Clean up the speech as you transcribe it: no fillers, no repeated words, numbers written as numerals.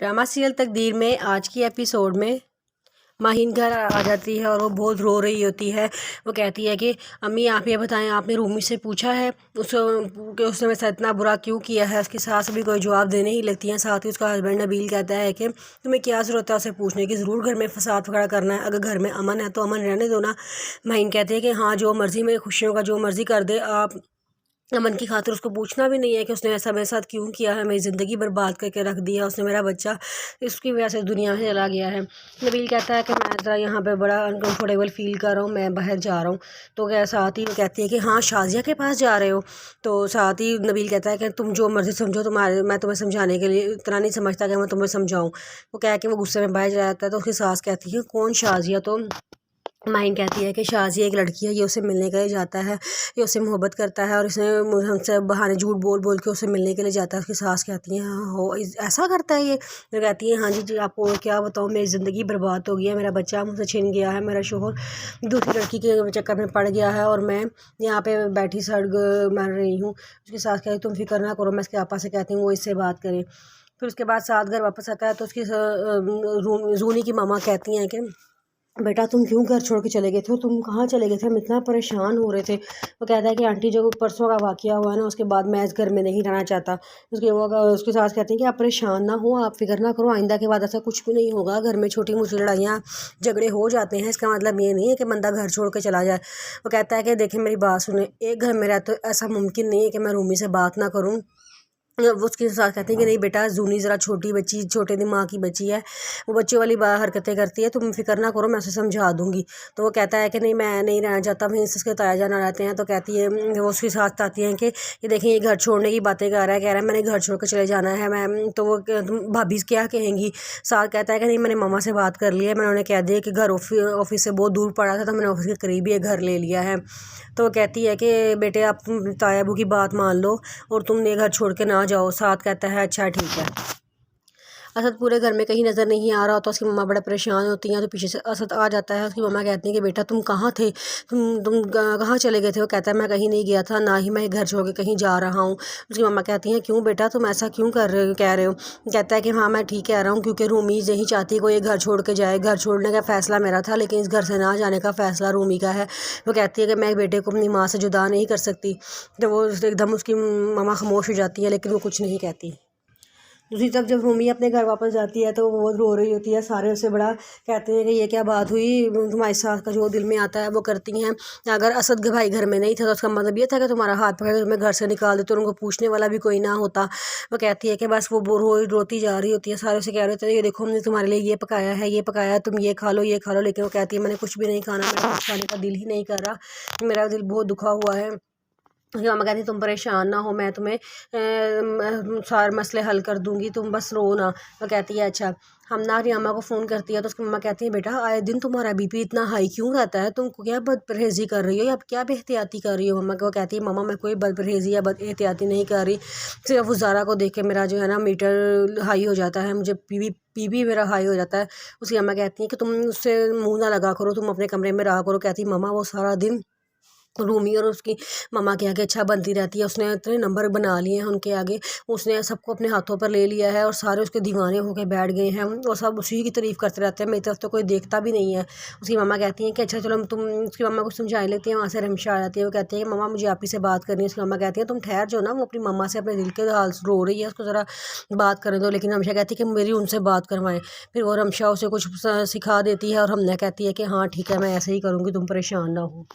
Drama serial तकदीर में आज की एपिसोड में माहीन घर आ जाती है और वो बहुत रो रही होती है। वो कहती है कि अम्मी आप ये बताएं, आपने रूमी से पूछा है उसने मेरे साथ इतना बुरा क्यों किया है। उसकी सास भी कोई जवाब देने ही लगती है। साथ ही उसका हस्बैंड नबील कहता है कि तुम्हें क्या ज़रूरत है उसे पूछने की, ज़रूर घर में फसाद वगैरह करना है, अगर घर में अमन है तो अमन रहने दो ना। माहीन कहती है कि हाँ जो मर्ज़ी मेरी खुशियों का जो मर्ज़ी कर दे, आप अमन की खातिर उसको पूछना भी नहीं है कि उसने ऐसा मेरे साथ क्यों किया है, मेरी ज़िंदगी बर्बाद करके रख दिया उसने, मेरा बच्चा इसकी वजह से दुनिया में चला गया है। नबील कहता है कि मैं ज़रा यहाँ पे बड़ा अनकम्फर्टेबल फ़ील कर रहा हूँ, मैं बाहर जा रहा हूँ। तो क्या साथ ही वो कहती है कि हाँ शाजिया के पास जा रहे हो। तो साथ ही नबील कहता है कि तुम जो मर्ज़ी समझो, मैं तुम्हें समझाने के लिए इतना नहीं समझता कि मैं तुम्हें समझाऊँ। वो कह के वो गुस्से में बाहर जाता है। तो उसकी सास कहती है कौन शाजिया। तो माइन कहती है कि शाजिया एक लड़की है, ये उसे मिलने के लिए जाता है, ये उससे मोहब्बत करता है और इसने हमसे बहाने झूठ बोल बोल के उसे मिलने के लिए जाता है। उसकी सास कहती है हाँ हो ऐसा करता है ये। तो कहती है हाँ जी आपको क्या बताऊँ, मेरी ज़िंदगी बर्बाद हो गई है, मेरा बच्चा मुझसे छिन गया है, मेरा शोहर दूसरी लड़की के चक्कर में पड़ गया है और मैं यहाँ पे बैठी सड़क मर रही हूँ। उसकी सास कहती तुम फिक्र ना करो, मैं इसके पापा से कहती हूँ वो इससे बात करें। फिर उसके बाद साथ घर वापस आता है तो उसकी जूनी की मामा कहती हैं कि बेटा तुम क्यों घर छोड़ के चले गए थे, तुम कहाँ चले गए थे, हम इतना परेशान हो रहे थे। वो कहता है कि आंटी जो परसों का वाकया हुआ है ना, उसके बाद मैं इस घर में नहीं रहना चाहता। उसकी सास कहती हैं कि आप परेशान ना हो, आप फिक्र ना करो, आइंदा के बाद ऐसा कुछ भी नहीं होगा। घर में छोटी मोटी लड़ाइयाँ झगड़े हो जाते हैं, इसका मतलब ये नहीं है कि बंदा घर छोड़ के चला जाए। वो कहता है कि देखें मेरी बात सुने, एक घर में रहते तो ऐसा मुमकिन नहीं है कि मैं रूमी से बात ना करूँ। वो उसके साथ कहते हैं कि नहीं बेटा जूनी ज़रा छोटी बच्ची, छोटे दिमाग की बच्ची है, वो बच्चों वाली हरकतें करती है, तुम फिक्र ना करो मैं उसे समझा दूंगी। तो वो कहता है कि नहीं मैं नहीं रहना चाहता, वहीं से उसके ताया जाना रहते हैं। तो कहती है वो उसके साथ आती हैं कि ये देखें ये घर छोड़ने की बातें कर रहा है, कह रहा है मैंने घर छोड़ कर चले जाना है मैं। तो वो भाभी क्या कहेंगी। साथ कहता है कि नहीं मैंने मामा से बात कर ली है, मैंने उन्हें कह दिया कि घर ऑफिस से बहुत दूर पड़ा था तो मैंने ऑफिस के करीब ही घर ले लिया है। तो वो कहती है कि बेटे आप ताया अबू की बात मान लो और तुम ये घर छोड़ के ना जाओ। साथ कहता है अच्छा ठीक है। असद पूरे घर में कहीं नज़र नहीं आ रहा होता, उसकी मम्मा बड़ा परेशान होती हैं। तो पीछे से असद आ जाता है। उसकी मम्मा कहती हैं कि बेटा तुम कहाँ थे, तुम कहाँ चले गए थे। वो कहता है मैं कहीं नहीं गया था, ना ही मैं घर छोड़ के कहीं जा रहा हूँ। उसकी मम्मा कहती हैं क्यों बेटा तुम ऐसा क्यों कह रहे हो। कहता है कि हाँ मैं ठीक कह रहा हूँ, क्योंकि रूमी नहीं चाहती कोई घर छोड़ के जाए। घर छोड़ने का फ़ैसला मेरा था, लेकिन इस घर से ना जाने का फ़ैसला रूमी का है। वो कहती है कि मैं बेटे को अपनी माँ से जुदा नहीं कर सकती। तो वो एकदम उसकी मम्मा खामोश हो जाती है, लेकिन वो कुछ नहीं कहती। दूसरी तरफ जब रूमी अपने घर वापस जाती है तो वो रो रही होती है। सारे उससे बड़ा कहते हैं कि ये क्या बात हुई, तुम्हारी सास का जो दिल में आता है वो करती हैं। अगर असद के भाई घर में नहीं था तो उसका मतलब ये था कि तुम्हारा हाथ पकड़ के तुम्हें घर से निकाल देते और उनको पूछने वाला भी कोई ना होता। वो कहती है कि बस वो रोती जा रही होती है। सारे उसे कह रहे थे ये देखो हमने तुम्हारे लिए ये पकाया है, ये पकाया है, तुम ये खा लो, ये खा लो। लेकिन वो कहती है मैंने कुछ भी नहीं खाना, मेरा कुछ खाने का दिल ही नहीं कर रहा, मेरा दिल बहुत दुखा हुआ है। उसकी मम्मा कहती तुम परेशान ना हो, मैं तुम्हें सारे मसले हल कर दूंगी, तुम बस रो ना। वो कहती है अच्छा। हमना रियामा को फ़ोन करती है तो उसकी मम्मा कहती है बेटा आए दिन तुम्हारा बीपी इतना हाई क्यों रहता है, तुम क्या बद परहेज़ी कर रही हो या क्या बेहतियाती कर रही हो। मम्मा को कहती है मम्मा मैं कोई बद परहेज़ी या बद एहतियाती नहीं कर रही, सिर्फ उस ज़ारा को देख के मेरा जो है ना मीटर हाई हो जाता है, मुझे पी मेरा हाई हो जाता है। उसकी अम्मा कहती हैं कि तुम उससे मुँह ना लगा करो, तुम अपने कमरे में रहा करो। कहती मम्मा वो सारा दिन रूमी और उसकी मम्मा के आगे अच्छा बनती रहती है, उसने इतने नंबर बना लिए हैं उनके आगे, उसने सबको अपने हाथों पर ले लिया है और सारे उसके दीवाने होकर बैठ गए हैं और सब उसी की तारीफ़ करते रहते हैं, मेरी तरफ तो कोई देखता भी नहीं है। उसकी मम्मा कहती हैं कि अच्छा चलो तुम, उसकी मम्मा को समझा लेती हैं। वहाँ से रमशा आ जाती है, वो कहती है कि मम्मा मुझे आप ही से बात करनी है। उसकी मम्मा कहती है तुम ठहर जो ना, वो अपनी मम्मा से अपने दिल के हाल रो रही है, उसको ज़रा बात करने दो। लेकिन रमशा कहती है कि मेरी उनसे बात करवाएं। फिर वो रमशा उसे कुछ सिखा देती है और हमने कहती है कि हाँ ठीक है मैं ऐसे ही करूँगी, तुम परेशान ना हो।